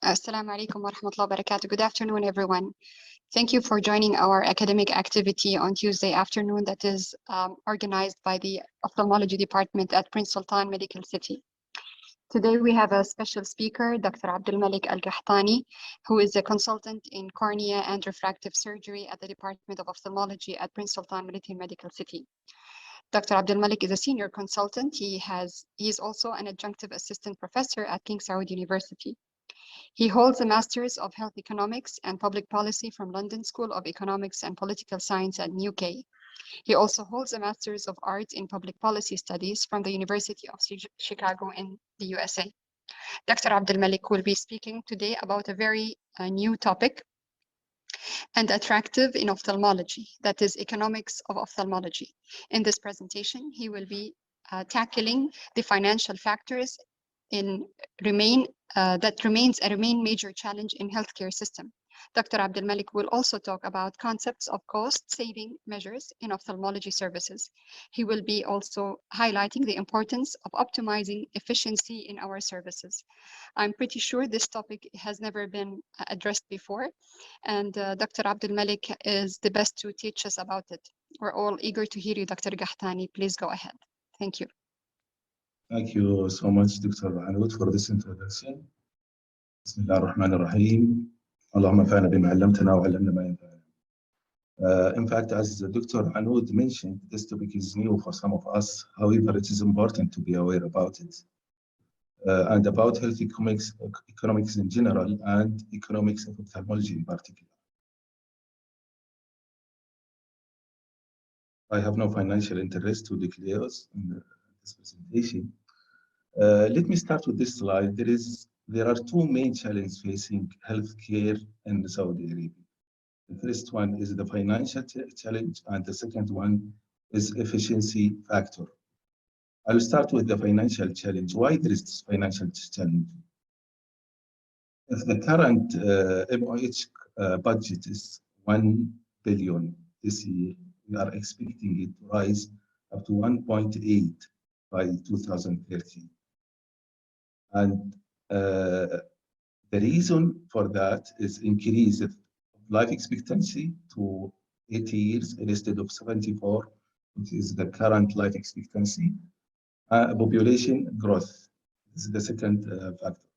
Assalamu alaikum wa rahmatullahi wa barakatuh. Good afternoon, everyone. Thank you for joining our academic activity on Tuesday afternoon that is organized by the Ophthalmology Department at Prince Sultan Medical City. Today we have a special speaker, Dr. Abdulmalik AlQahtani, who is a consultant in cornea and refractive surgery at the Department of Ophthalmology at Prince Sultan Medical City. Dr. Abdulmalik is a senior consultant. He is also an adjunctive assistant professor at King Saud University. He holds a Master's of Health Economics and Public Policy from London School of Economics and Political Science at UK. He also holds a Master's of Arts in Public Policy Studies from the University of Chicago in the USA. Dr. Abdulmalik will be speaking today about a very new topic and attractive in ophthalmology, that is economics of ophthalmology. In this presentation, he will be tackling the financial factors that remains a major challenge in healthcare system. Dr. Abdulmalik will also talk about concepts of cost-saving measures in ophthalmology services. He will be also highlighting the importance of optimizing efficiency in our services. I'm pretty sure this topic has never been addressed before, and Dr. Abdulmalik is the best to teach us about it. We're all eager to hear you, Dr. Qahtani. Please go ahead. Thank you. Thank you so much, Dr. Anud, for this introduction. بسم الله الرحمن الرحيم. اللهم انفعنا بما علمتنا وعلمنا ما ينفعنا. In fact, as the Dr. Anud mentioned, this topic is new for some of us. However, it is important to be aware about it and about health economics in general and economics of ophthalmology in particular. I have no financial interest to declare in this presentation. Let me start with this slide. There are two main challenges facing healthcare in Saudi Arabia. The first one is the financial challenge, and the second one is efficiency factor. I'll start with the financial challenge. Why there is this financial challenge? If the current MOH budget is 1 billion this year, we are expecting it to rise up to 1.8 by 2030. And the reason for that is increase of life expectancy to 80 years instead of 74, which is the current life expectancy. Population growth. This is the second factor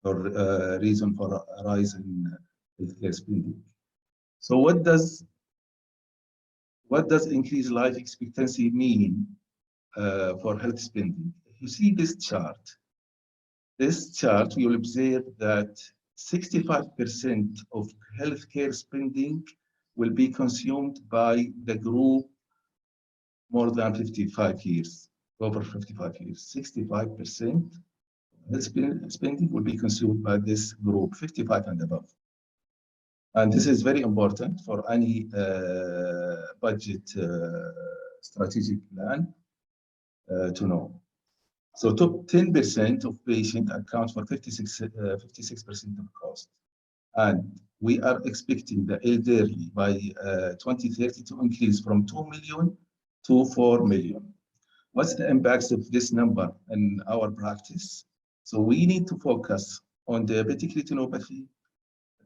or reason for a rise in healthcare spending. So what does increased life expectancy mean for health spending? If you see this chart, you'll observe that 65% of healthcare spending will be consumed by the group more than 55 years, over 55 years. 65% of spending will be consumed by this group, 55 and above. And this is very important for any budget strategic plan to know. So top 10% of patients account for 56% of cost. And we are expecting the elderly by 2030 to increase from 2 million to 4 million. What's the impacts of this number in our practice? So we need to focus on diabetic retinopathy,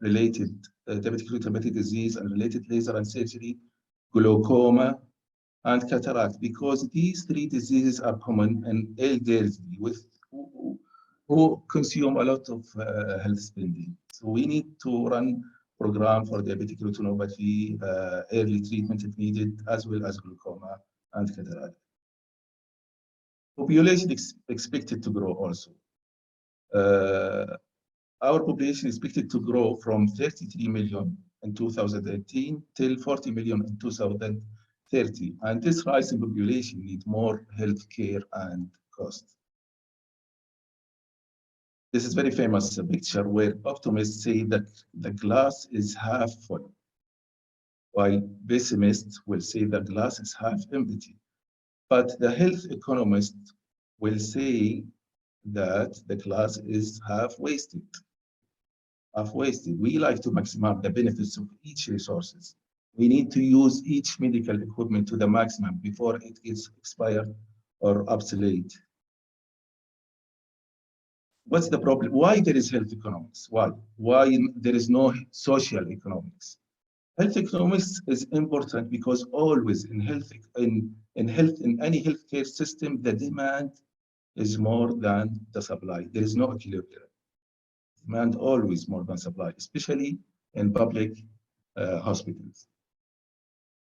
related diabetic retinopathy disease and related laser and surgery, glaucoma, and cataract, because these three diseases are common in elderly who consume a lot of health spending. So we need to run program for diabetic retinopathy, early treatment if needed, as well as glaucoma and cataract. Population expected to grow also. Our population is expected to grow from 33 million in 2018 till 40 million in 2030. And this rise in population needs more healthcare and cost. This is very famous picture where optimists say that the glass is half full, while pessimists will say the glass is half empty. But the health economist will say that the glass is half wasted. We like to maximize the benefits of each resources. We need to use each medical equipment to the maximum before it gets expired or obsolete. What's the problem? Why there is health economics? Why? Why there is no social economics? Health economics is important because always in any healthcare system, the demand is more than the supply. There is no equilibrium. Demand always more than supply, especially in public hospitals.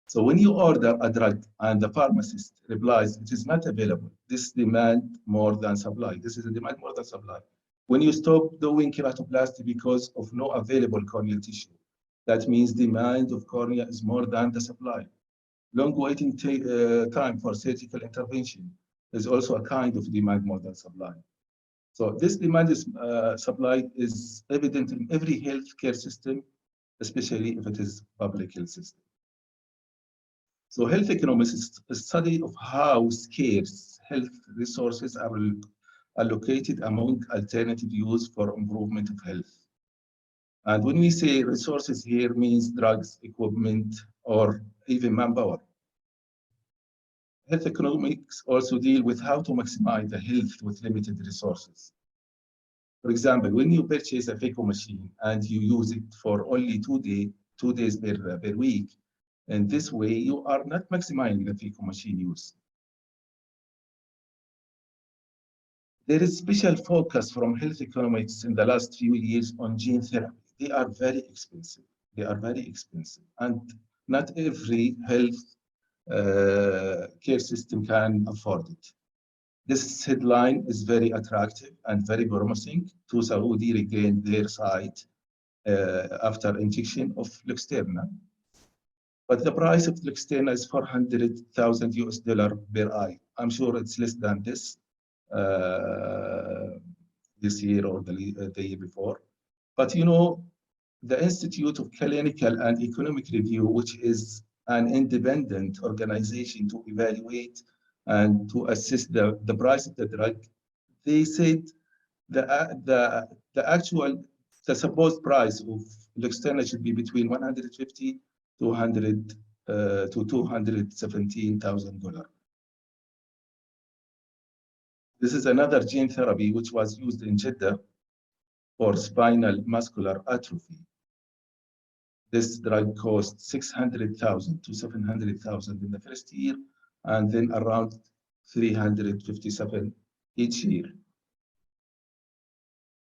So when you order a drug and the pharmacist replies, it is not available, this demand more than supply. This is a demand more than supply. When you stop doing keratoplasty because of no available corneal tissue, that means demand of cornea is more than the supply. Long waiting time for surgical intervention is also a kind of demand more than supply. So this demand is supply is evident in every healthcare system, especially if it is public health system. So health economics is a study of how scarce health resources are allocated among alternative use for improvement of health. And when we say resources here means drugs, equipment, or even manpower. Health economics also deal with how to maximize the health with limited resources. For example, when you purchase a phaco machine and you use it for only 2 days per week, in this way, you are not maximizing the phaco machine use. There is special focus from health economics in the last few years on gene therapy. They are very expensive. They are very expensive. And not every health care system can afford it. This headline is very attractive and very promising to Saudi regain their sight after injection of Luxturna. But the price of Luxturna is 400,000 US dollar per eye. I'm sure it's less than this year or the year before. But you know, the Institute of Clinical and Economic Review, which is an independent organization to evaluate and to assess the price of the drug, they said the supposed price of Luxturna should be between 150 to $217,000. This is another gene therapy which was used in Jeddah for spinal muscular atrophy. This drug cost 600,000 to 700,000 in the first year, and then around 357 each year.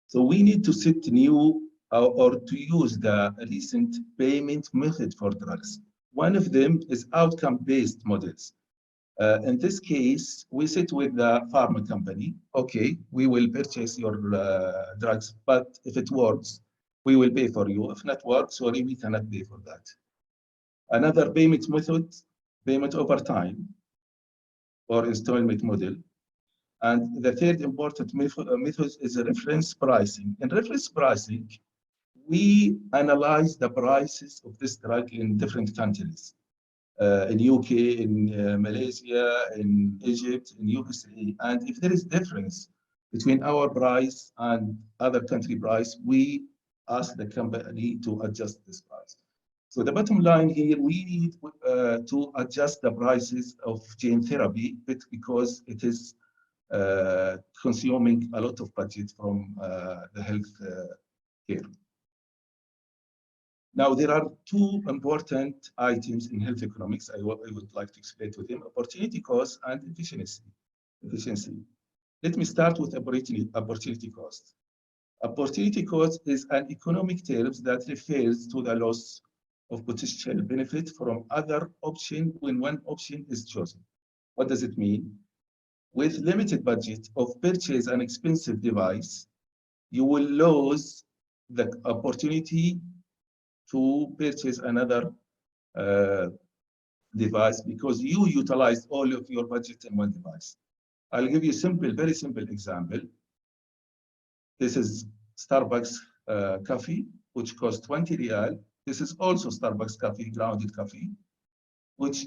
So we need to set new or to use the recent payment method for drugs. One of them is outcome-based models. In this case, we sit with the pharma company. Okay, we will purchase your drugs, but if it works, we will pay for you. If not works, sorry, we cannot pay for that. Another payment method, payment over time or installment model. And the third important method is reference pricing. In reference pricing, we analyze the prices of this drug in different countries. In UK, in Malaysia, in Egypt, in USA. And if there is difference between our price and other country price, we ask the company to adjust this price. So the bottom line here, we need to adjust the prices of gene therapy because it is consuming a lot of budget from the health care. Now, there are two important items in health economics I would like to explain to them: opportunity cost and efficiency. Let me start with opportunity cost. Opportunity cost is an economic term that refers to the loss of potential benefit from other option when one option is chosen. What does it mean? With limited budget of purchase an expensive device, you will lose the opportunity to purchase another device because you utilized all of your budget in one device. I'll give you a very simple example. This is Starbucks coffee, which costs 20 riyal. This is also Starbucks coffee, grounded coffee, which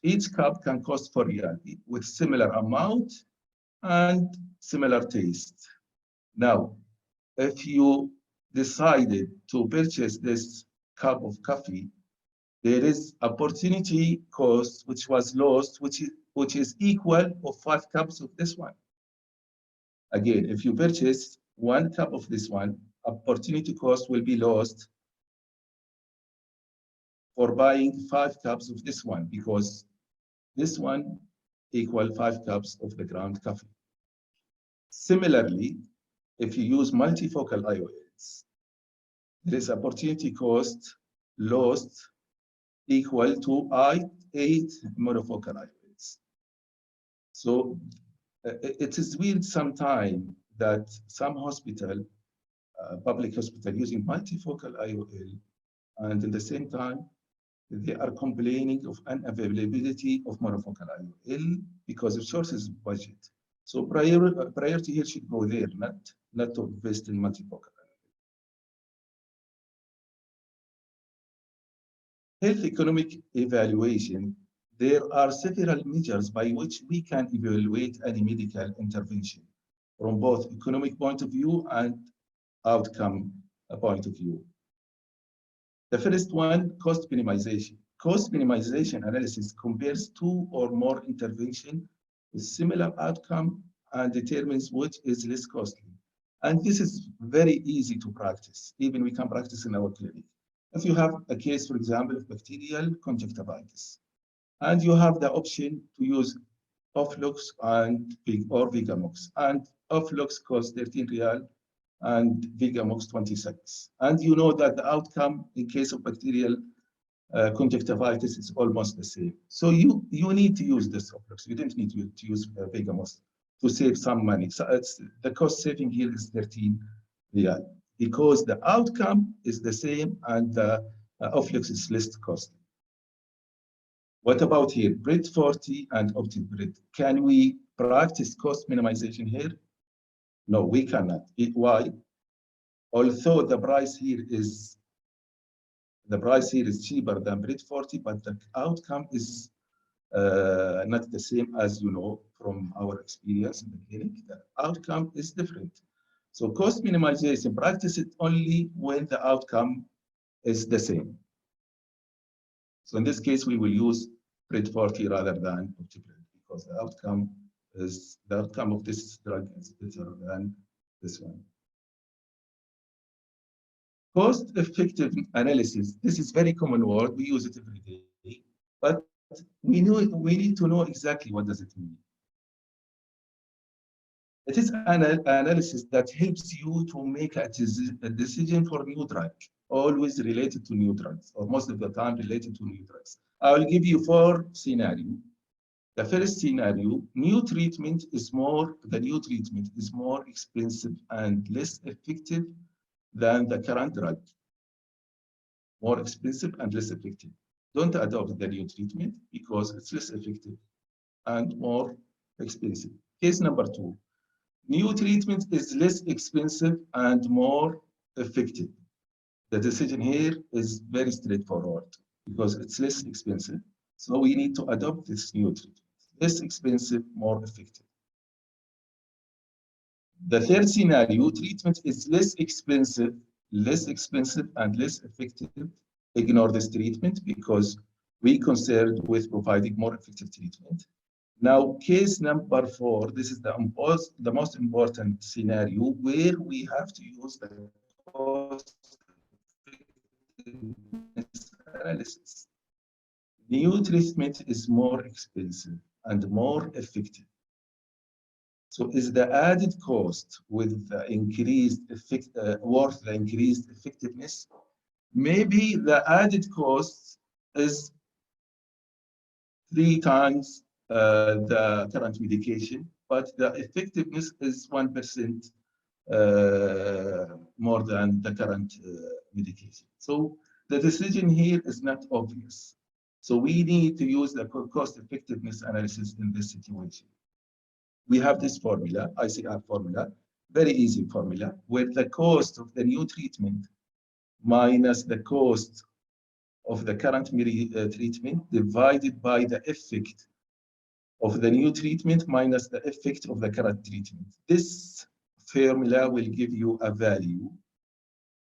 each cup can cost 4 riyal with similar amount and similar taste. Now, if you decided to purchase this cup of coffee, there is opportunity cost which was lost, which is equal of 5 cups of this one. Again, if you purchase 1 cup of this one, opportunity cost will be lost for buying 5 cups of this one, because this one equal 5 cups of the ground coffee. Similarly, if you use multifocal IOLs, there is opportunity cost lost equal to 8 monofocal IOLs. So it is weird sometimes that some hospital, public hospital, using multifocal IOL, and at the same time, they are complaining of unavailability of monofocal IOL because of sources of budget. So priority here should go there, not to invest in multifocal IOL. Health economic evaluation. There are several measures by which we can evaluate any medical intervention from both economic point of view and outcome point of view. The first one, cost minimization. Cost minimization analysis compares 2 or more interventions with similar outcome and determines which is less costly. And this is very easy to practice. Even we can practice in our clinic. If you have a case, for example, of bacterial conjunctivitis, and you have the option to use Oflux or Vigamox, and Oflux costs 13 Riyal and Vigamox 26. And you know that the outcome in case of bacterial conjunctivitis is almost the same. So you need to use this Oflux. You didn't need to use Vigamox to save some money. So the cost saving here is 13 Riyal because the outcome is the same and the Oflux is less costly. What about here? Brit 40 and OptiBrit. Can we practice cost minimization here? No, we cannot. Why? Although the price here is cheaper than Brit 40, but the outcome is not the same, as you know from our experience in the clinic. The outcome is different. So cost minimization, practice it only when the outcome is the same. So in this case, we will use Brit 40 rather than OptiBrit because the outcome of this drug is better than this one. Cost-effective analysis. This is very common word. We use it every day, but we need to know exactly what does it mean. It is an analysis that helps you to make a decision for new drug, always related to new drugs, or most of the time related to new drugs. I will give you 4 scenarios. The first scenario, the new treatment is more expensive and less effective than the current drug. More expensive and less effective. Don't adopt the new treatment because it's less effective and more expensive. Case number 2. New treatment is less expensive and more effective. The decision here is very straightforward because it's less expensive. So we need to adopt this new treatment. Less expensive, more effective. The third scenario, treatment is less expensive and less effective. Ignore this treatment because we concerned with providing more effective treatment. Now, case number 4, this is the most important scenario where we have to use the cost analysis. New treatment is more expensive and more effective. So is the added cost with the increased worth the increased effectiveness? Maybe the added cost is 3 times the current medication, but the effectiveness is 1% more than the current medication. So the decision here is not obvious. So we need to use the cost effectiveness analysis in this situation. We have this formula, ICR formula, very easy formula, where the cost of the new treatment minus the cost of the current treatment divided by the effect of the new treatment minus the effect of the current treatment. This formula will give you a value.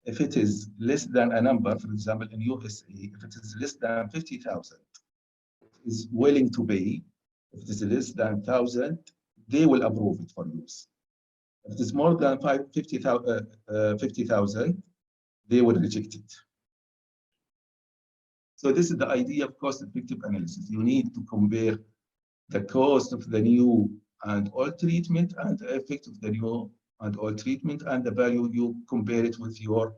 If it is less than a number, for example, in USA, if it is less than 50,000, is willing to pay. If it is less than 1,000, they will approve it for use. If it is more than 50,000, they will reject it. So this is the idea of cost-effective analysis. You need to compare the cost of the new and old treatment and the effect of the new and old treatment, and the value you compare it with your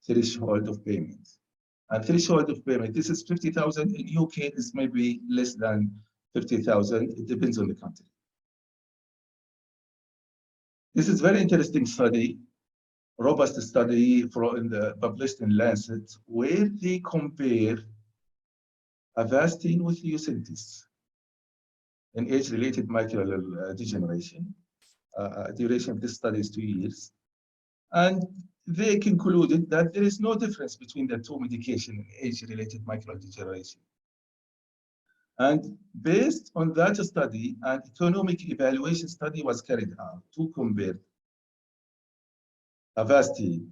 threshold of payment. And threshold of payment, this is 50,000. In UK, is maybe less than 50,000. It depends on the country. This is very interesting study, robust study published in Lancet, where they compare Avastin with Lucentis in age-related macular degeneration. Duration of this study is 2 years. And they concluded that there is no difference between the two medications in age-related macular degeneration. And based on that study, an economic evaluation study was carried out to compare Avastin,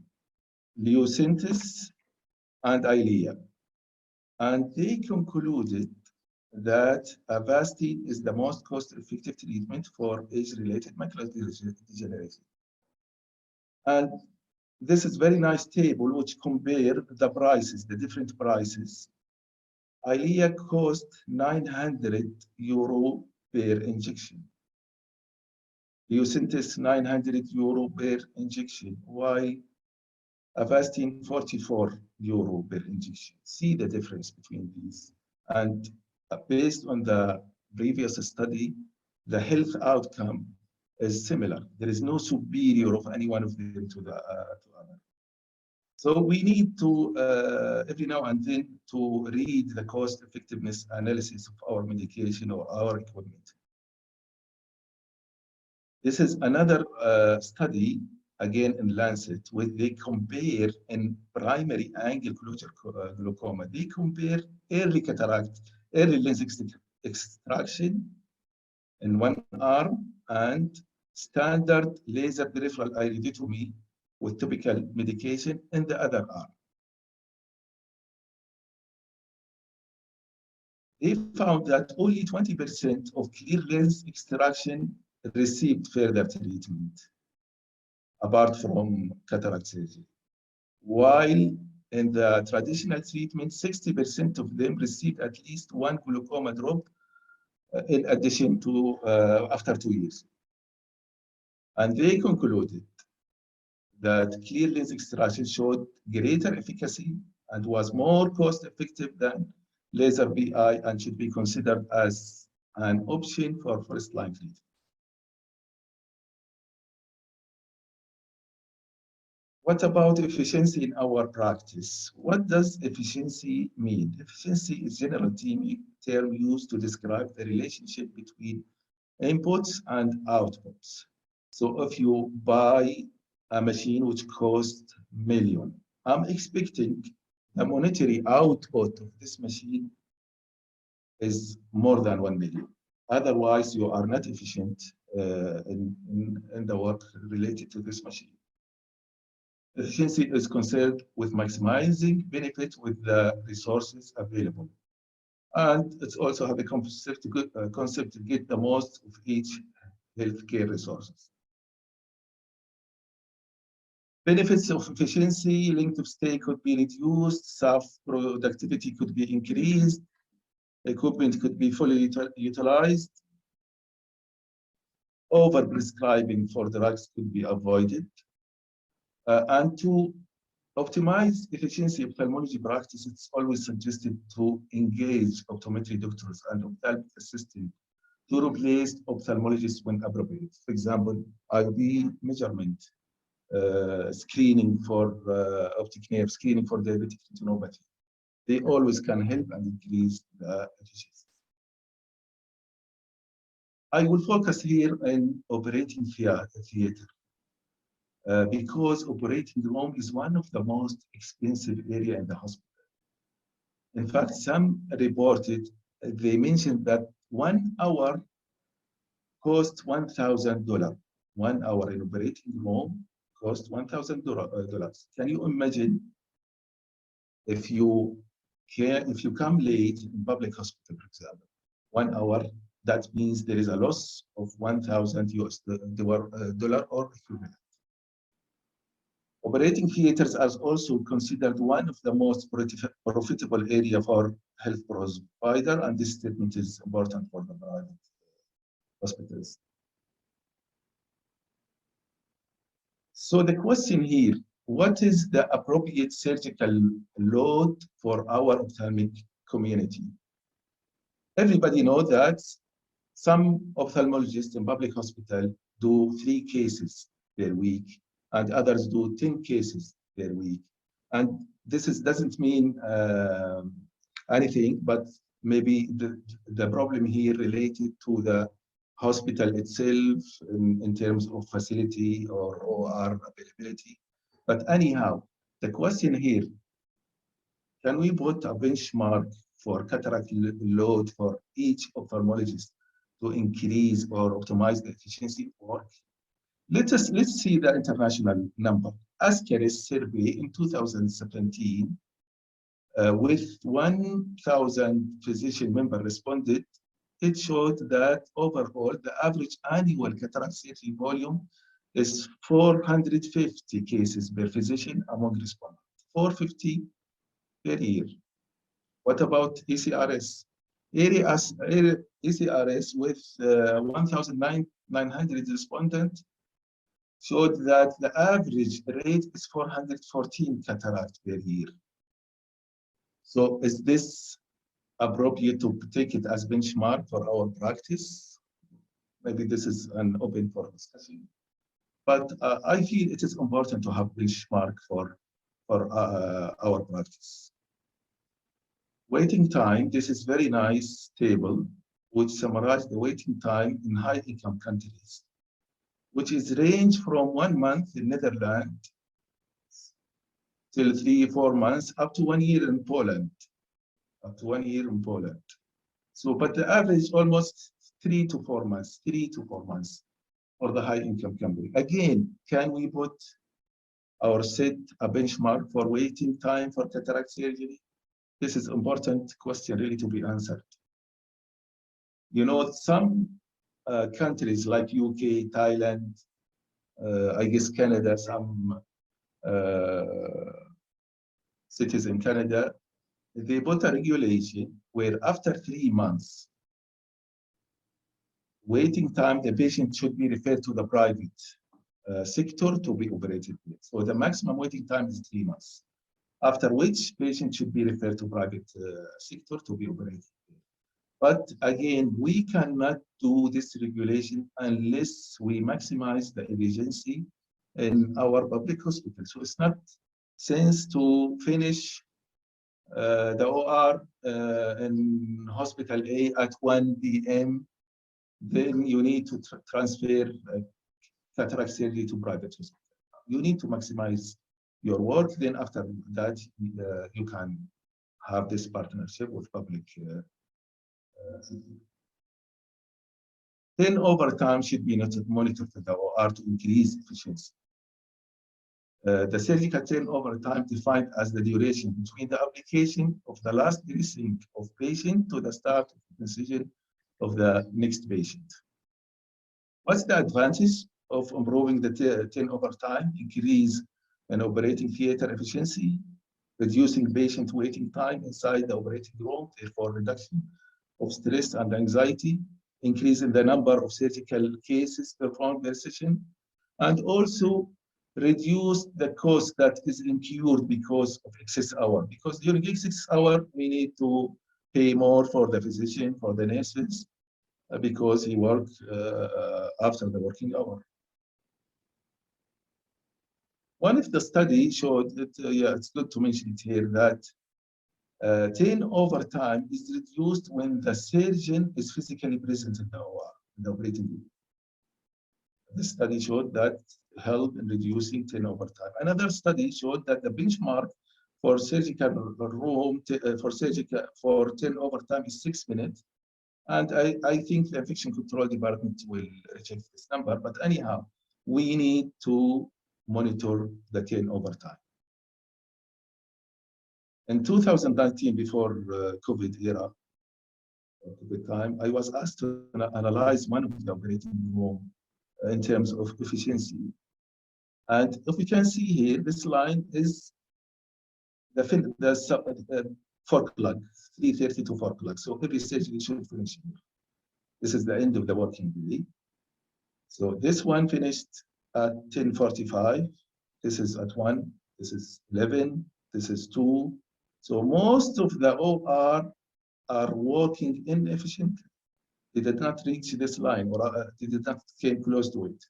Lucentis, and Eylea. And they concluded that Avastin is the most cost-effective treatment for age-related macular degeneration. And this is very nice table which compare the prices, the different prices. Eylea cost €900 per injection. Lucentis €900 per injection, while Avastin €44 per injection. See the difference between these. And based on the previous study, the health outcome is similar. There is no superior of any one of them to the other. So we need to, every now and then, to read the cost effectiveness analysis of our medication or our equipment. This is another study, again in Lancet, where they compare in primary angle closure glaucoma. They compare early cataract, early lens extraction in one arm and standard laser peripheral iridotomy with topical medication in the other arm. They found that only 20% of clear lens extraction received further treatment, apart from cataract surgery. While in the traditional treatment, 60% of them received at least one glaucoma drop in addition to after 2 years. And they concluded that clear lens extraction showed greater efficacy and was more cost-effective than laser PI and should be considered as an option for first-line treatment. What about efficiency in our practice? What does efficiency mean? Efficiency is a general term used to describe the relationship between inputs and outputs. So if you buy a machine which costs $1 million, I'm expecting the monetary output of this machine is more than 1 million. Otherwise, you are not efficient in the work related to this machine. Efficiency is concerned with maximizing benefit with the resources available. And it's also have a concept to get the most of each healthcare resources. Benefits of efficiency: length of stay could be reduced, staff productivity could be increased, equipment could be fully utilized, overprescribing for drugs could be avoided. And to optimize efficiency of ophthalmology practice, it's always suggested to engage optometry doctors and ophthalmic assistants to replace ophthalmologists when appropriate. For example, ID measurement, screening for optic nerve, screening for diabetic retinopathy. They always can help and increase the efficiency. I will focus here on operating theater. Because operating room is one of the most expensive area in the hospital. In fact, some reported, they mentioned that 1 hour costs $1,000. 1 hour in operating room costs $1,000. Can you imagine if you come late in public hospital, for example, 1 hour That means there is a loss of 1,000 US dollar or equivalent. Operating theaters are also considered one of the most profitable area for health provider, and this statement is important for the private hospitals. So the question here, what is the appropriate surgical load for our ophthalmic community? Everybody knows that some ophthalmologists in public hospital do 3 cases per week, and others do 10 cases per week. And this doesn't mean anything, but maybe the problem here related to the hospital itself in terms of facility or OR availability. But anyhow, the question here, can we put a benchmark for cataract load for each ophthalmologist to increase or optimize the efficiency of work? Let's see the international number. Ascaris survey in 2017 with 1,000 physician members responded. It showed that overall the average annual cataract surgery volume is 450 cases per physician among respondents. 450 per year. What about ECRS? ECRS with 1,900 respondents showed that the average rate is 414 cataract per year. So is this appropriate to take it as benchmark for our practice? Maybe this is an open for discussion. But I feel it is important to have benchmark for our practice. Waiting time, this is very nice table which summarizes the waiting time in high-income countries, which is range from 1 month in Netherlands till 3-4 months, up to 1 year in Poland. Up to 1 year in Poland. So, but the average almost 3 to 4 months, 3 to 4 months for the high-income country. Again, can we put or set a benchmark for waiting time for cataract surgery? This is an important question really to be answered. You know, some countries like UK, Thailand, I guess Canada, some cities in Canada, they put a regulation where after 3 months, waiting time, the patient should be referred to the private sector to be operated with. So the maximum waiting time is 3 months, after which patient should be referred to private sector to be operated with. But again, we cannot do this regulation unless we maximize the efficiency in our public hospital. So it's not sense to finish the OR in hospital A at 1 p.m. Then you need to transfer cataract surgery to private hospital. You need to maximize your work. Then after that, you can have this partnership with public. Then over time should be monitored to the OR to increase efficiency. The surgical turnover time defined as the duration between the application of the last dressing of patient to the start of the incision of the next patient. What's the advantage of improving the turnover time? Increase in operating theater efficiency, reducing patient waiting time inside the operating room, therefore reduction of stress and anxiety, increase in the number of surgical cases performed per session, and also reduce the cost that is incurred because of excess hour. Because during excess hour, we need to pay more for the physician, for the nurses, because he works after the working hour. One of the studies showed that, yeah, it's good to mention it here, that turnover time is reduced when the surgeon is physically present in the OR, in the operating room. The study showed that help in reducing turnover time. Another study showed that the benchmark for surgical room for turnover time is 6 minutes. And I think the infection control department will reject this number. But anyhow, we need to monitor the turnover time. In 2019, before COVID era, COVID time, I was asked to analyze one of the operating room in terms of efficiency. And if we can see here, this line is the 4 o'clock, 3:30 to 4 o'clock. So every surgery should finish here. This is the end of the working day. So this one finished at 10:45. This is at 1. This is 11. This is 2. So most of the OR are working inefficiently. They did not reach this line, or they did not came close to it.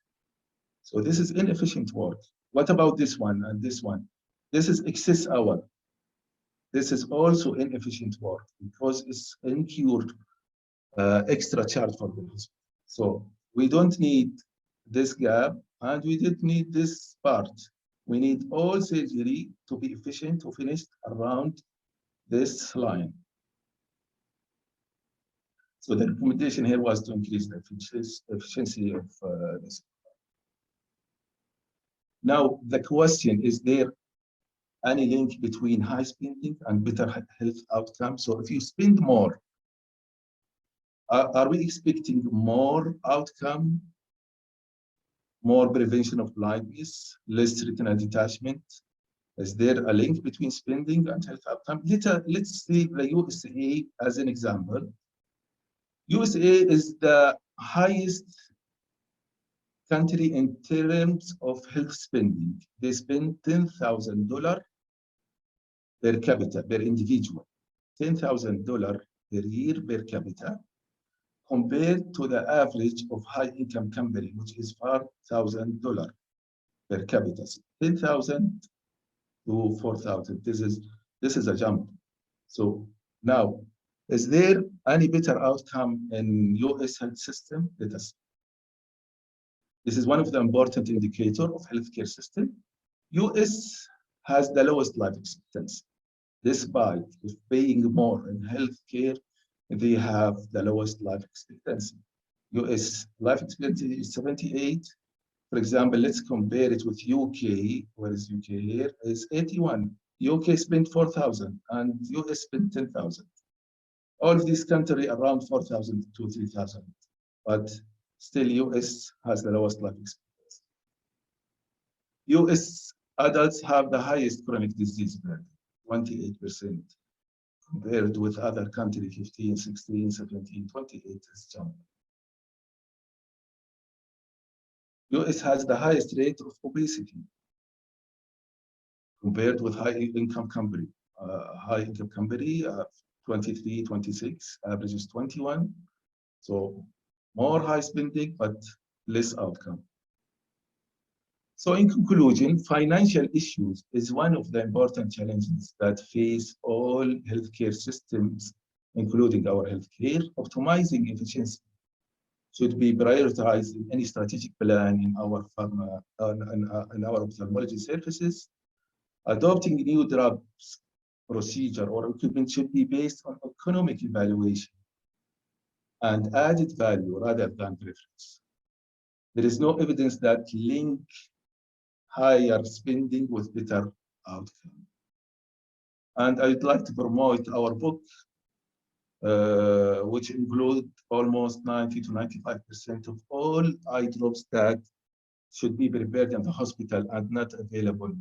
So this is inefficient work. What about this one and this one? This is excess hour. This is also inefficient work because it's incurred extra charge for the hospital. So we don't need this gap, and we didn't need this part. We need all surgery to be efficient to finish around this line. So the recommendation here was to increase the efficiency of this. Now, the question, is there any link between high spending and better health outcomes? So if you spend more, are we expecting more outcome, more prevention of blindness, less retinal detachment? Is there a link between spending and health outcome? Let's see the USA as an example. USA is the highest country in terms of health spending. They spend $10,000 per capita, per individual, $10,000 per year per capita, compared to the average of high-income company, which is $4,000 per capita. 10,000 to 4,000. This is a jump. So now, is there any better outcome in US health system? Let us. This is one of the important indicators of healthcare system. US has the lowest life expectancy. Despite paying more in healthcare, they have the lowest life expectancy. US life expectancy is 78. For example, let's compare it with UK. Where is UK here? It's 81. UK spent 4,000 and US spent 10,000. All of these countries around 4,000 to 3,000, but still US has the lowest life expectancy. US adults have the highest chronic disease burden, 28%, compared with other countries, 15, 16, 17, 28 is jump. US has the highest rate of obesity compared with high-income company. High-income company, 23, 26, average is 21. So more high spending, but less outcome. So in conclusion, financial issues is one of the important challenges that face all healthcare systems, including our healthcare. Optimizing efficiency should be prioritized in any strategic plan in our in our ophthalmology services. Adopting new drugs, procedure, or equipment should be based on economic evaluation and added value rather than preference. There is no evidence that link higher spending with better outcome. And I'd like to promote our book, which include almost 90 to 95% of all eye drops that should be prepared in the hospital and not available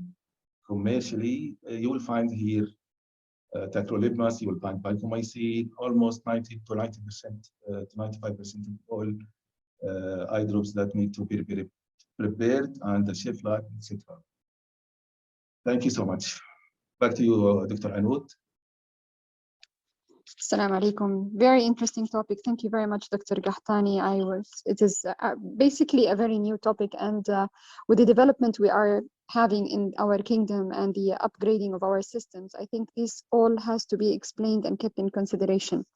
commercially. You will find here tacrolimus, you will find vancomycin, almost 90 to 90%, to 95% of all eye drops that need to be prepared and the shelf life, etc. Thank you so much. Back to you, Dr. Anoud. Assalamu alaikum. Very interesting topic. Thank you very much, Dr. Qahtani. It is basically a very new topic, and with the development we are having in our kingdom and the upgrading of our systems, I think this all has to be explained and kept in consideration.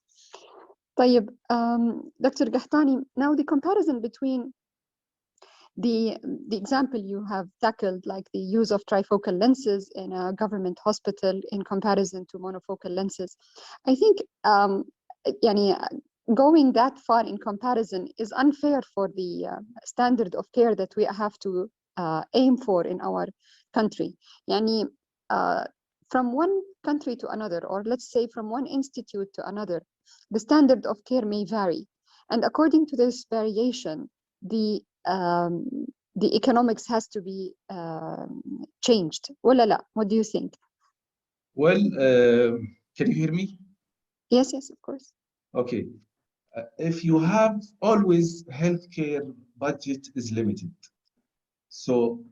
طيب, Dr. Qahtani, now the comparison between the example you have tackled, like the use of trifocal lenses in a government hospital in comparison to monofocal lenses, I think going that far in comparison is unfair for the standard of care that we have to aim for in our country. From one country to another, or let's say from one institute to another, the standard of care may vary. And according to this variation, the economics has to be changed. Wala la, what do you think? Well, can you hear me? Yes, yes, of course. Okay. If you have always healthcare budget is limited. So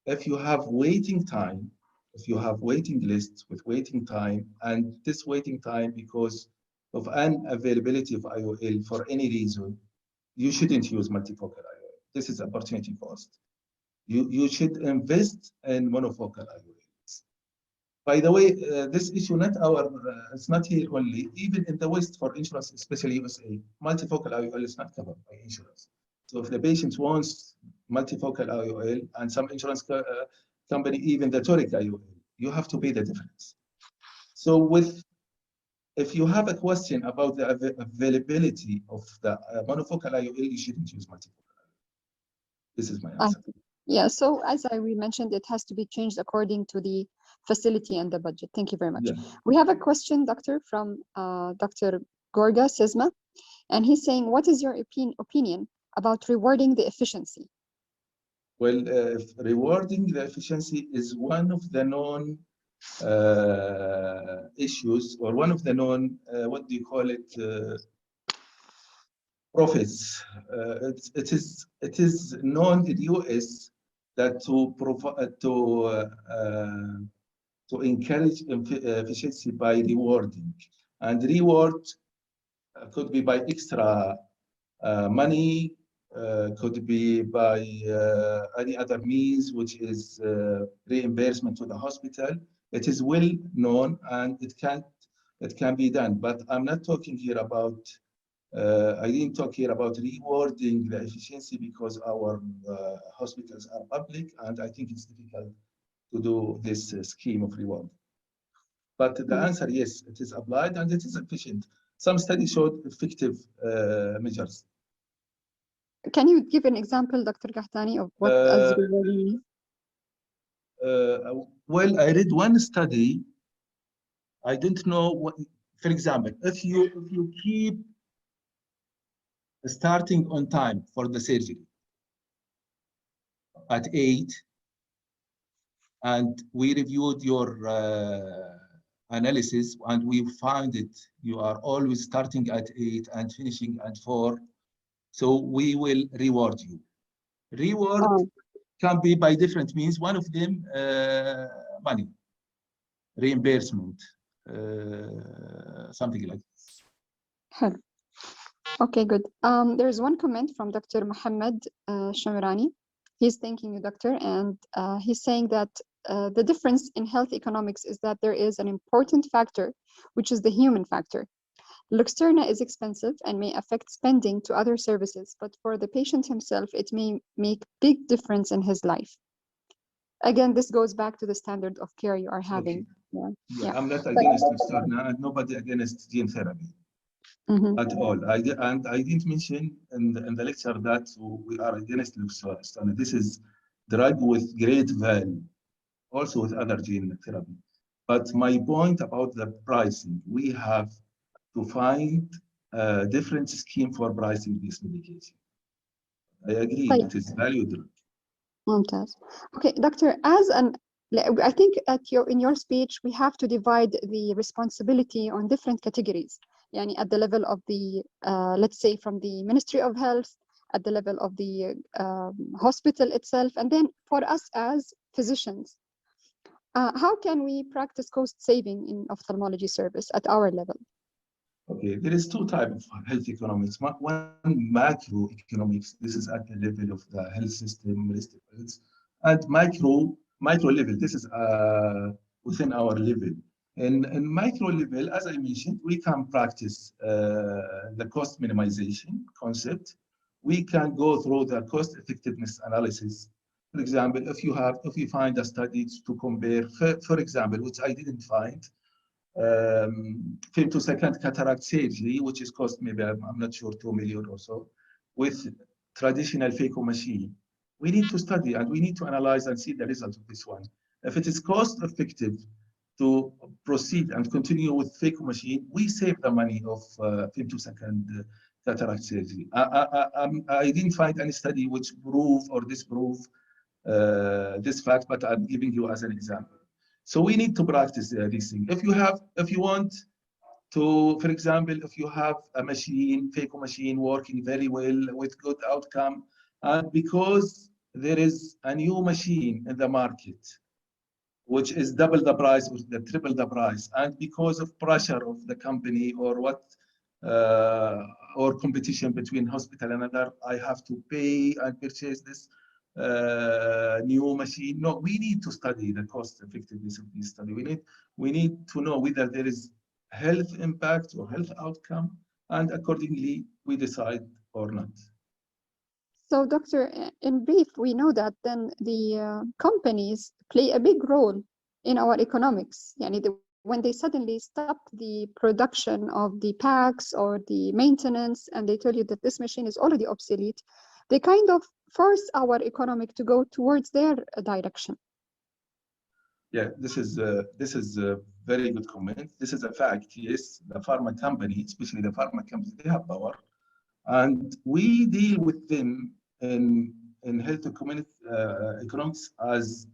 if you have waiting time, if you have waiting lists with waiting time, and this waiting time because of unavailability of IOL for any reason, you shouldn't use multifocal IOL. This is opportunity cost. You should invest in monofocal IOLs. By the way, this issue it's not here only. Even in the West for insurance, especially USA, multifocal IOL is not covered by insurance. So if the patient wants multifocal IOL and some insurance company, even the toric IOL, you have to pay the difference. So if you have a question about the availability of the monofocal IOL, you shouldn't use multifocal IOL. This is my answer. Yeah, so as we mentioned, it has to be changed according to the facility and the budget. Thank you very much. Yeah. We have a question, Doctor, from Dr. Gorga Sisma, and he's saying, what is your opinion about rewarding the efficiency? Well, rewarding the efficiency is one of the known issues, or one of the known, what do you call it, profits. It is known in the US that to encourage efficiency by rewarding, and reward could be by extra money, could be by any other means, which is reimbursement to the hospital. It is well known and it can be done. But I'm not talking here about. I didn't talk here about rewarding the efficiency because our hospitals are public, and I think it's difficult to do this scheme of reward. But the answer, yes, it is applied and it is efficient. Some studies showed effective measures. Can you give an example, Dr. Qahtani, of what as rewarding? Well, I read one study. I don't know what. For example, if you keep starting on time for the surgery at 8, and we reviewed your analysis, and we found it, you are always starting at 8 and finishing at 4. So we will reward you. Reward can be by different means. One of them, money, reimbursement, something like this. Okay, good. There's one comment from Dr. Mohammed Shamrani. He's thanking you, doctor, and he's saying that the difference in health economics is that there is an important factor, which is the human factor. Luxturna is expensive and may affect spending to other services, but for the patient himself, it may make big difference in his life. Again, this goes back to the standard of care you are having. Okay. Yeah. I'm not against Luxturna, and nobody against gene therapy at all. I didn't mention in the lecture that we are against Luxturna. This is drug with great value, also with other gene therapy. But my point about the pricing, we have to find a different scheme for pricing this medication. I agree, it is valuable. Mumtaz. Okay, doctor, I think in your speech, we have to divide the responsibility on different categories. Yani at the level of the, let's say from the Ministry of Health, at the level of the hospital itself, and then for us as physicians. How can we practice cost saving in ophthalmology service at our level? Okay, there is two types of health economics. One macroeconomics, this is at the level of the health system, and micro level, this is within our level. In micro level, as I mentioned, we can practice the cost minimization concept. We can go through the cost effectiveness analysis. For example, if you find a study to compare, for example, which I didn't find, femtosecond cataract surgery, which is cost maybe, I'm not sure, 2 million or so, with traditional phaco machine. We need to study and we need to analyze and see the result of this one. If it is cost effective to proceed and continue with phaco machine, we save the money of femtosecond cataract surgery. I didn't find any study which prove or disprove this fact, but I'm giving you as an example. So we need to practice these things. If you want to, for example, if you have a machine, phaco machine working very well with good outcome, and because there is a new machine in the market, which is double the price or triple the price, and because of pressure of the company or or competition between hospital and other, I have to pay and purchase this new machine. No, we need to study the cost effectiveness of this study. We need to know whether there is health impact or health outcome, and accordingly we decide or not. So, Doctor, in brief, we know that then the companies play a big role in our economics. When they suddenly stop the production of the packs or the maintenance, and they tell you that this machine is already obsolete, they kind of force our economic to go towards their direction. Yeah, this is a very good comment. This is a fact. Yes, the pharma company, especially the pharma companies, they have power, and we deal with them in health economics as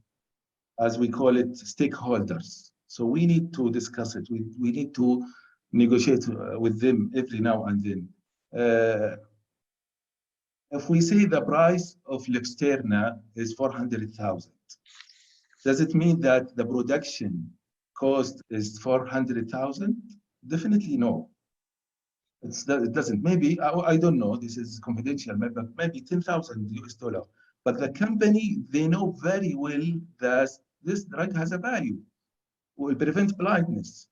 we call it, stakeholders. So we need to discuss it. We need to negotiate with them every now and then. If we say the price of Luxturna is 400,000, does it mean that the production cost is 400,000? Definitely no. It doesn't. Maybe, I don't know, this is confidential, maybe 10,000 US dollar. But the company, they know very well that this drug has a value, will prevent blindness.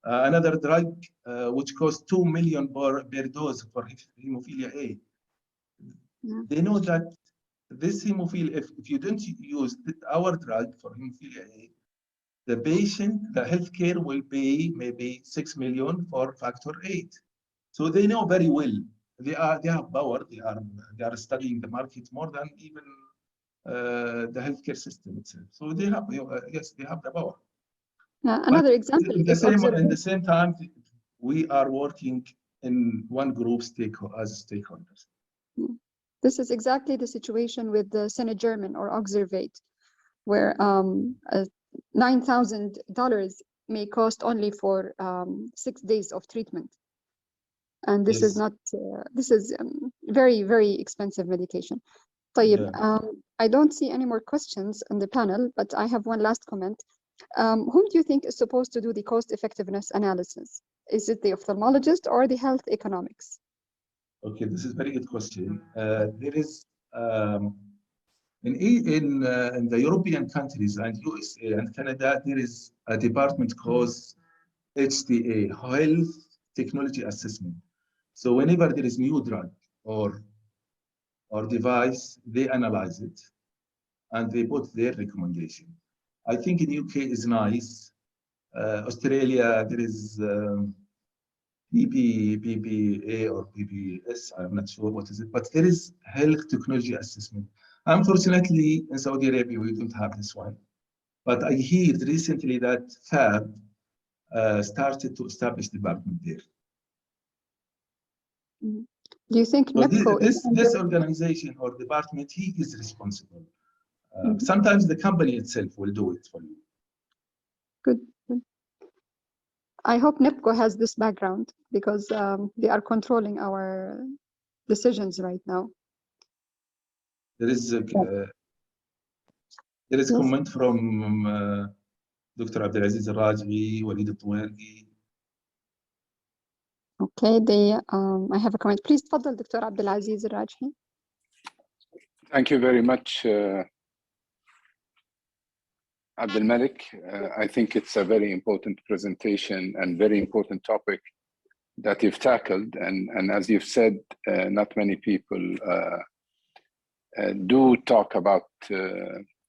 Another drug which costs 2 million per dose for hemophilia A. Yeah. They know that this hemophilia, if you don't use our drug for hemophilia A, the patient, the healthcare will pay maybe 6 million for factor 8. So they know very well. They have power. They are studying the market more than even the healthcare system itself. So they have, yes, they have the power. Another example. In the same time, we are working in one group as stakeholders. This is exactly the situation with the Sene-German or Oxervate, where $9,000 may cost only for 6 days of treatment. And this is not, this is very, very expensive medication. Yeah. I don't see any more questions on the panel, but I have one last comment. Whom do you think is supposed to do the cost effectiveness analysis? Is it the ophthalmologist or the health economics? Okay, this is a very good question. There is, in the European countries and USA and Canada, there is a department called HTA, Health Technology Assessment. So whenever there is new drug or device, they analyze it and they put their recommendation. I think in UK is nice. Australia, there is PPA or PPS, I'm not sure what is it, but there is health technology assessment. Unfortunately, in Saudi Arabia, we don't have this one. But I heard recently that FAB started to establish department there. Do you think so this organization or department, he is responsible? Sometimes the company itself will do it for you. Good. I hope NIPCO has this background because they are controlling our decisions right now. There is a comment from Dr. Abdulaziz Rajvi, Walid Tuwergi. Okay, I have a comment. Please, تفضل Dr. Abdulaziz Rajvi. Thank you very much, Abdulmalik. I think it's a very important presentation and very important topic that you've tackled. And as you've said, not many people do talk about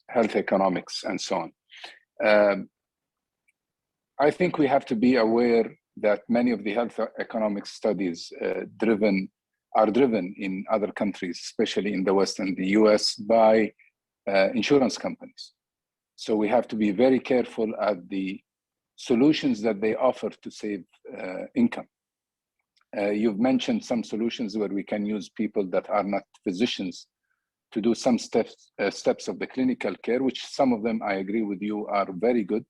health economics and so on. I think we have to be aware that many of the health economics studies are driven in other countries, especially in the West and the US, by insurance companies. So we have to be very careful at the solutions that they offer to save income. You've mentioned some solutions where we can use people that are not physicians to do some steps of the clinical care, which some of them, I agree with you, are very good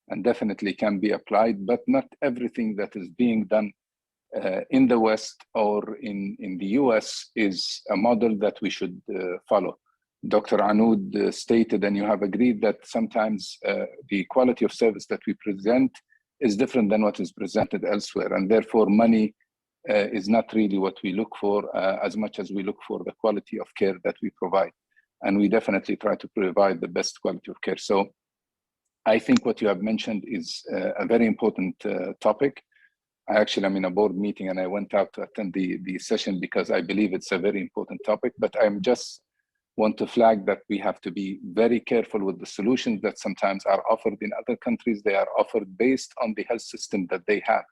and definitely can be applied, but not everything that is being done in the West or in the US is a model that we should follow. Dr. Anoud stated, and you have agreed, that sometimes the quality of service that we present is different than what is presented elsewhere, and therefore money is not really what we look for as much as we look for the quality of care that we provide. And we definitely try to provide the best quality of care. So I think what you have mentioned is a very important topic. I'm in a board meeting and I went out to attend the session because I believe it's a very important topic, but I'm just want to flag that we have to be very careful with the solutions that sometimes are offered in other countries. They are offered based on the health system that they have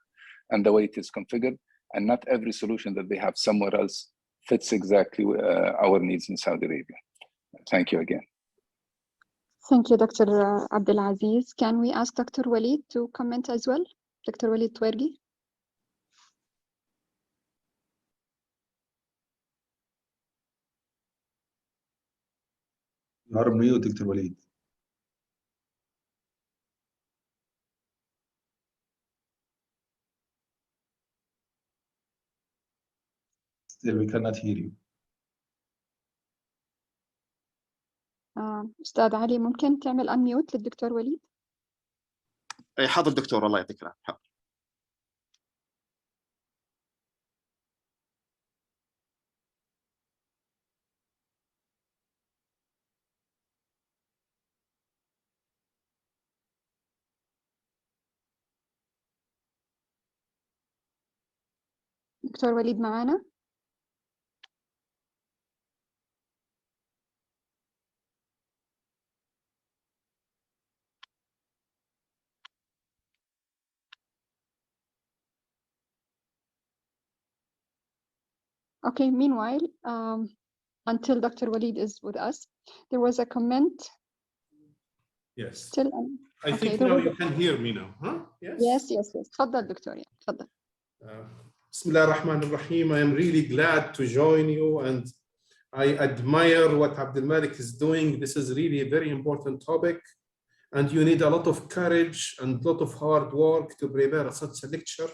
and the way it is configured. And not every solution that they have somewhere else fits exactly our needs in Saudi Arabia. Thank you again. Thank you, Dr. Abdulaziz. Can we ask Dr. Walid to comment as well? Dr. Walid Twergi. You are on mute, Dr. Walid. Still, we cannot hear you. أستاذ علي ممكن تعمل unmute للدكتور وليد؟ حاضر دكتور، الله يعطيك العافية. دكتور وليد معانا؟ Okay, meanwhile, until Dr. Walid is with us, there was a comment. Yes. I okay, think now you can hear me now, huh? Yes. Yes. تفضل دكتور. تفضل. Bismillah ar-Rahman ar-Rahim. I am really glad to join you, and I admire what Abdulmalik is doing. This is really a very important topic, and you need a lot of courage and a lot of hard work to prepare such a lecture.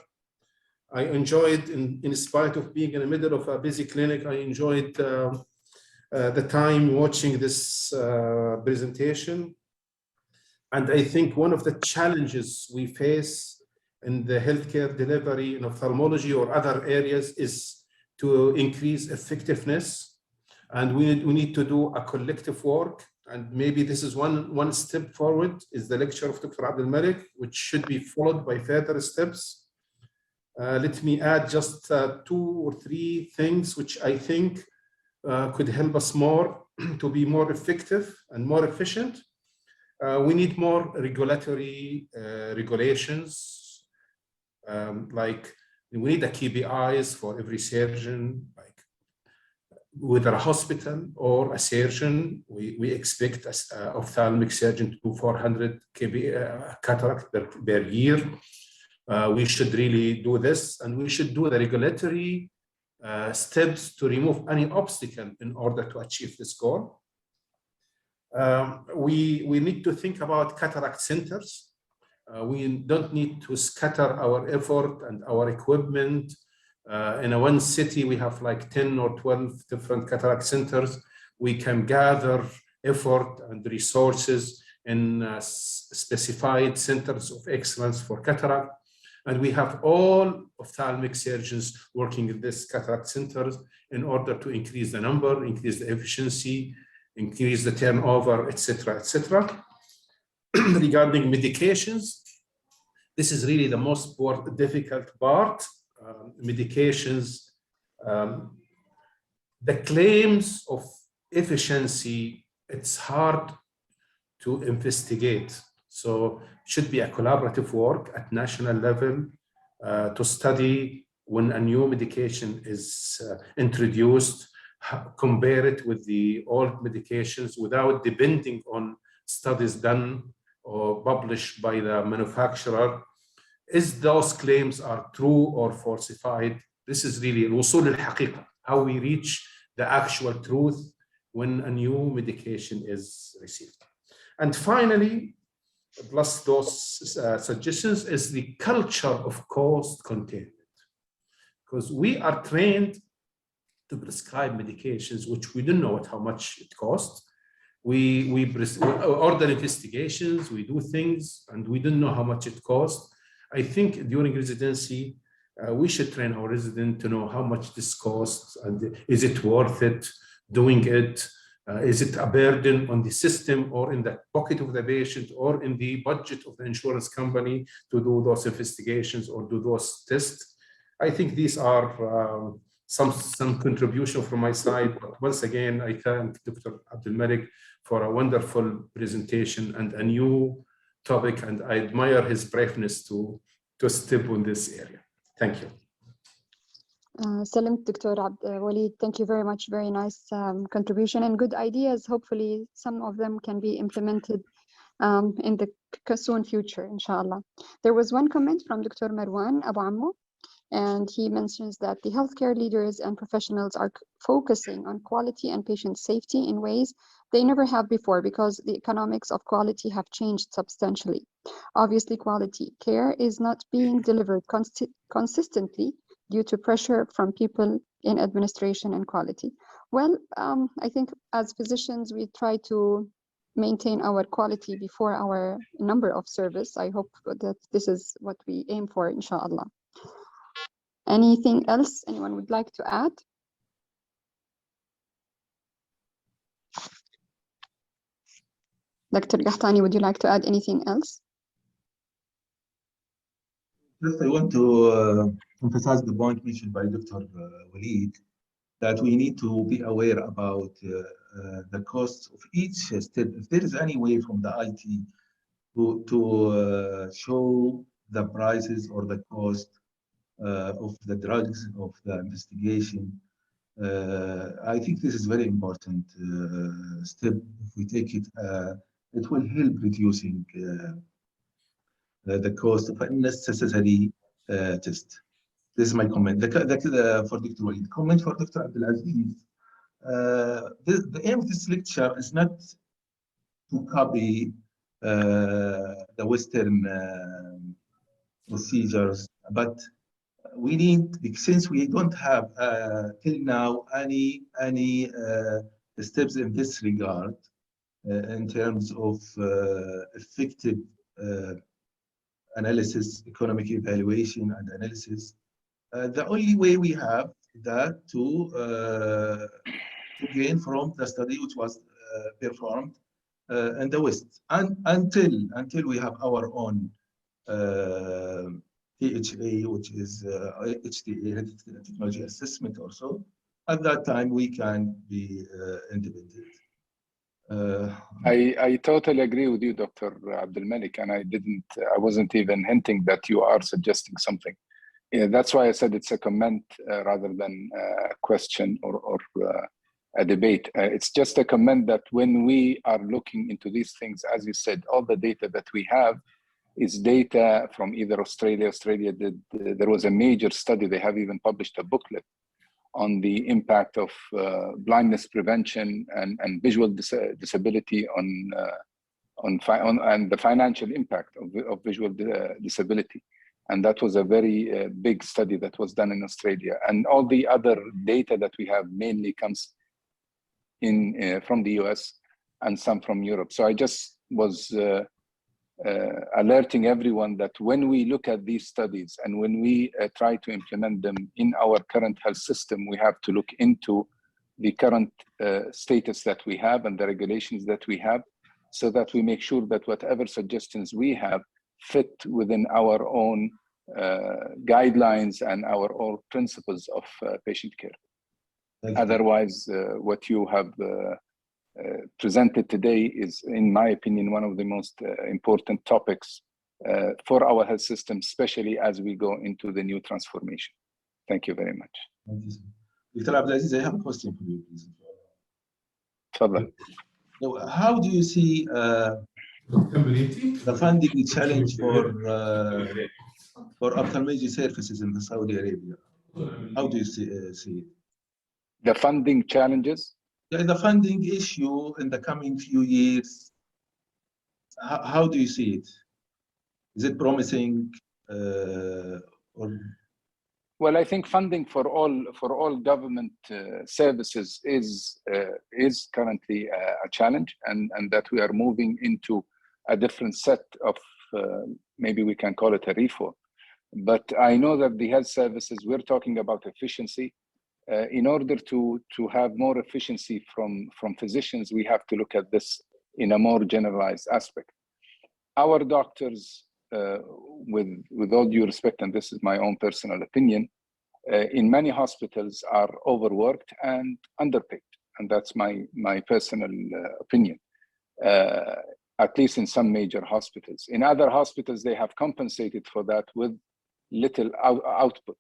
I enjoyed, in spite of being in the middle of a busy clinic, I enjoyed the time watching this presentation. And I think one of the challenges we face in the healthcare delivery in ophthalmology or other areas is to increase effectiveness. And we need to do a collective work. And maybe this is one step forward, is the lecture of Dr. Abdulmalik, which should be followed by further steps. Let me add just 2 or 3 things which I think could help us more to be more effective and more efficient. We need more regulatory regulations, like we need the KPIs for every surgeon, like whether a hospital or a surgeon. We expect an ophthalmic surgeon to do 400 cataract per year. We should really do this, and we should do the regulatory steps to remove any obstacle in order to achieve this goal. We need to think about cataract centers. We don't need to scatter our effort and our equipment. In one city, we have like 10 or 12 different cataract centers. We can gather effort and resources in specified centers of excellence for cataract. And we have all ophthalmic surgeons working in these cataract centers in order to increase the number, increase the efficiency, increase the turnover, etc., etc. Regarding medications, this is really the most difficult part. Medications, the claims of efficiency, it's hard to investigate. So it should be a collaborative work at national level to study when a new medication is introduced, compare it with the old medications without depending on studies done or published by the manufacturer, is those claims are true or falsified. This is really الوصول للحقيقة, how we reach the actual truth when a new medication is received. And finally, plus those suggestions, is the culture of cost containment. Because we are trained to prescribe medications which we don't know how much it costs. We order investigations, we do things, and we don't know how much it costs. I think during residency, we should train our resident to know how much this costs, and is it worth it doing it? Is it a burden on the system or in the pocket of the patient or in the budget of the insurance company to do those investigations or do those tests? I think these are some contribution from my side. But once again, I thank Dr. Abdulmalik for a wonderful presentation and a new topic, and I admire his braveness to step on this area. Thank you. Salam, Dr. Walid, thank you very much. Very nice contribution and good ideas. Hopefully, some of them can be implemented in the soon future, inshallah. There was one comment from Dr. Marwan Abu Ammo, and he mentions that the healthcare leaders and professionals are focusing on quality and patient safety in ways they never have before because the economics of quality have changed substantially. Obviously, quality care is not being delivered consistently due to pressure from people in administration and quality. Well, I think as physicians, we try to maintain our quality before our number of service. I hope that this is what we aim for, inshallah. Anything else anyone would like to add? Dr. Qahtani, would you like to add anything else? First, I want to emphasize the point mentioned by Dr. Walid, that we need to be aware about the costs of each step. If there is any way from the IT to show the prices or the cost of the drugs, of the investigation, I think this is very important step. If we take it, it will help reducing the cost of unnecessary test. This is my comment. For Dr. Walid. Comment for Dr. Abdulaziz. The aim of this lecture is not to copy the Western procedures, but we need, since we don't have till now any steps in this regard in terms of effective analysis, economic evaluation and analysis. The only way we have that to gain from the study which was performed in the West, and until we have our own THA, which is HTA, technology assessment also. At that time, we can be independent. I totally agree with you, Dr. Abdulmalik, and I wasn't even hinting that you are suggesting something. Yeah, that's why I said it's a comment rather than a question or a debate. It's just a comment that when we are looking into these things, as you said, all the data that we have is data from either Australia. Australia there was a major study. They have even published a booklet on the impact of blindness prevention and visual disability and the financial impact of visual disability. And that was a very big study that was done in Australia. And all the other data that we have mainly comes in from the US and some from Europe. So I just was alerting everyone that when we look at these studies and when we try to implement them in our current health system, we have to look into the current status that we have and the regulations that we have, so that we make sure that whatever suggestions we have fit within our own guidelines and our own principles of patient care. Otherwise, what you have presented today is, in my opinion, one of the most important topics for our health system, especially as we go into the new transformation. Thank you very much. Thank you. Dr. Abdulaziz, I have a question for you, please. Fadal. How do you see The funding challenge for ophthalmology services in Saudi Arabia. How do you see it? The funding challenges? Yeah, the funding issue in the coming few years. How do you see it? Is it promising or? Well, I think funding for all government services is currently a challenge, and that we are moving into a different set of maybe we can call it a reform. But I know that the health services, we're talking about efficiency. In order to have more efficiency from physicians, we have to look at this in a more generalized aspect. Our doctors, with all due respect, and this is my own personal opinion, in many hospitals are overworked and underpaid, and that's my personal opinion. At least in some major hospitals. In other hospitals, they have compensated for that with little output.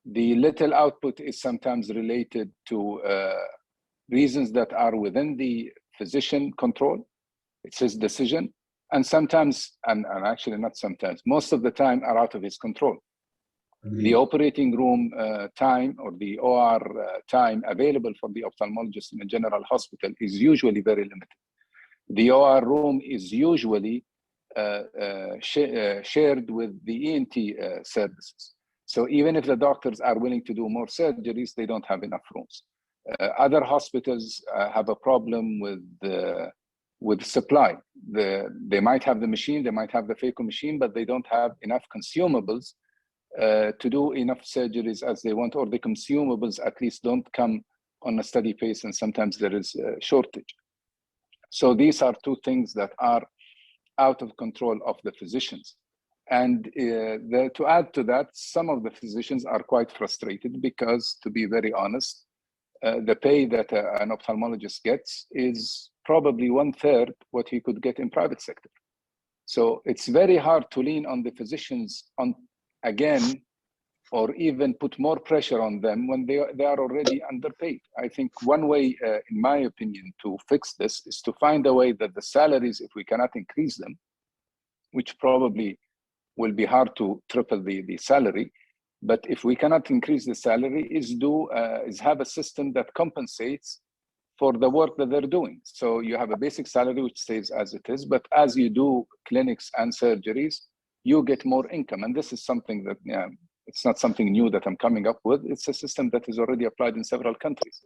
The little output is sometimes related to reasons that are within the physician control. It's his decision. And sometimes, and actually not sometimes, most of the time are out of his control. The operating room time or the OR time available for the ophthalmologist in a general hospital is usually very limited. The OR room is usually shared with the ENT services. So even if the doctors are willing to do more surgeries, they don't have enough rooms. Other hospitals have a problem with supply. They might have the machine, they might have the phaco machine, but they don't have enough consumables to do enough surgeries as they want, or the consumables at least don't come on a steady pace, and sometimes there is a shortage. So these are two things that are out of control of the physicians. And to add to that, some of the physicians are quite frustrated because, to be very honest, the pay that an ophthalmologist gets is probably 1/3 what he could get in private sector. So it's very hard to lean on the physicians again, or even put more pressure on them when they are already underpaid. I think one way, in my opinion, to fix this is to find a way that the salaries, if we cannot increase them, which probably will be hard to triple the salary, but if we cannot increase the salary, is have a system that compensates for the work that they're doing. So you have a basic salary which stays as it is, but as you do clinics and surgeries, you get more income. And this is something that, it's not something new that I'm coming up with. It's a system that is already applied in several countries.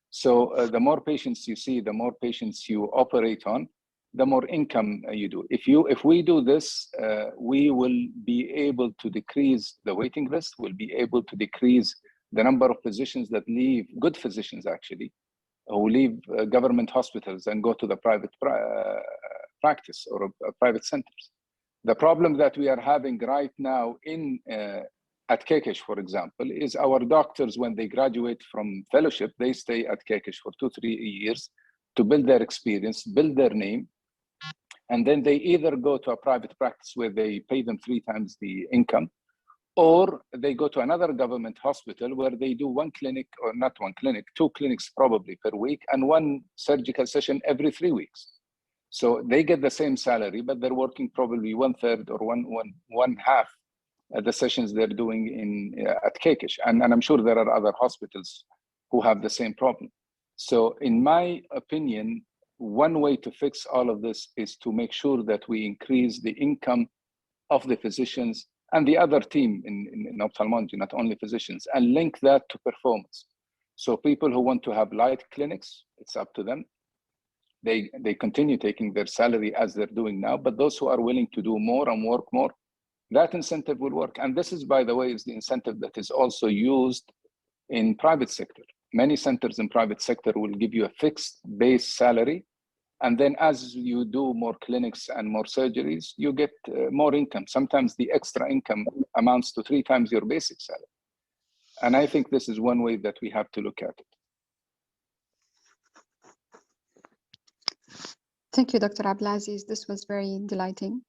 So the more patients you see, the more patients you operate on, the more income you do. If we do this, we will be able to decrease the waiting list. We'll be able to decrease the number of physicians that leave, good physicians actually, who leave government hospitals and go to the private practice or private centers. The problem that we are having right now at Kekesh, for example, is our doctors, when they graduate from fellowship, they stay at Kekesh for 2-3 years to build their experience, build their name, and then they either go to a private practice where they pay them 3 times the income, or they go to another government hospital where they do 1 clinic, or not 1 clinic, 2 clinics probably per week, and 1 surgical session every 3 weeks. So they get the same salary, but they're working probably 1/3 or one half the sessions they're doing at Kekesh. And I'm sure there are other hospitals who have the same problem. So in my opinion, one way to fix all of this is to make sure that we increase the income of the physicians and the other team in ophthalmology, not only physicians, and link that to performance. So people who want to have light clinics, it's up to them. They continue taking their salary as they're doing now, but those who are willing to do more and work more, that incentive will work. And this is, by the way, is the incentive that is also used in private sector. Many centers in private sector will give you a fixed base salary. And then as you do more clinics and more surgeries, you get more income. Sometimes the extra income amounts to 3 times your basic salary. And I think this is one way that we have to look at it. Thank you, Dr. Abdulaziz. This was very delighting.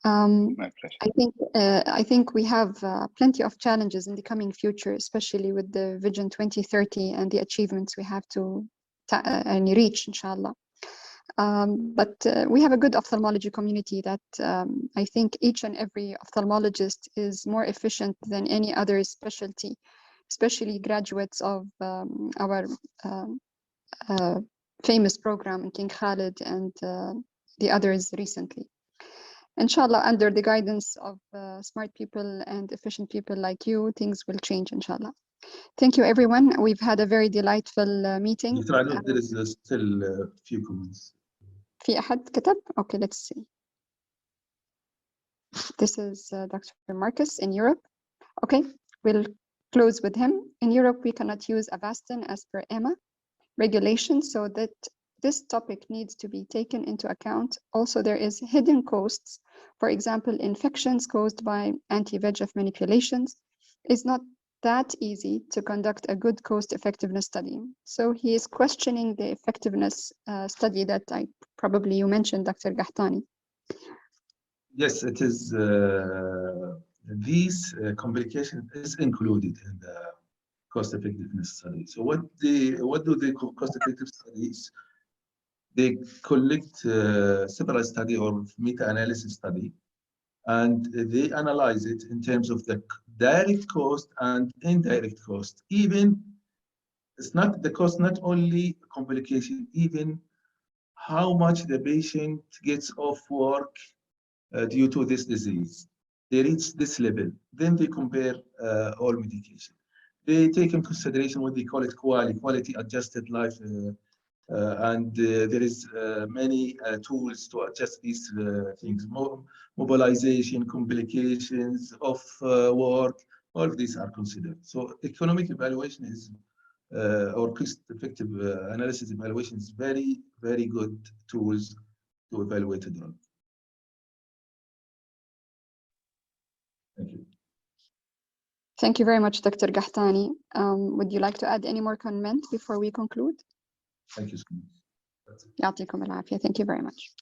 My pleasure. I think we have plenty of challenges in the coming future, especially with the Vision 2030 and the achievements we have to reach, inshallah. But we have a good ophthalmology community that I think each and every ophthalmologist is more efficient than any other specialty, especially graduates of our famous program in King Khalid and the others recently. Inshallah, under the guidance of smart people and efficient people like you, things will change, inshallah. Thank you, everyone. We've had a very delightful meeting. Dr. Alok, there is still a few comments. في أحد كتب? Okay, let's see. This is Dr. Marcus in Europe. Okay, we'll close with him. In Europe, we cannot use Avastin as per EMA regulations, so that this topic needs to be taken into account. Also, there is hidden costs. For example, infections caused by anti-VEGF manipulations is not that easy to conduct a good cost-effectiveness study. So he is questioning the effectiveness study that probably you mentioned, Dr. Qahtani. Yes, it is. These complications is included in the cost-effectiveness study. So what do the cost-effective studies? They collect several study or meta-analysis study, and they analyze it in terms of the direct cost and indirect cost. Even it's not the cost, not only complication, even how much the patient gets off work due to this disease. They reach this level, then they compare all medication. They take in consideration what they call it quality adjusted life, and there is many tools to adjust these things. Mobilization, complications of work, all of these are considered. So economic evaluation is, or cost-effective analysis evaluation is very, very good tools to evaluate a drug. Thank you. Thank you very much, Dr. Qahtani. Would you like to add any more comment before we conclude? Thank you so much. يعطيكم العافية. Thank you very much.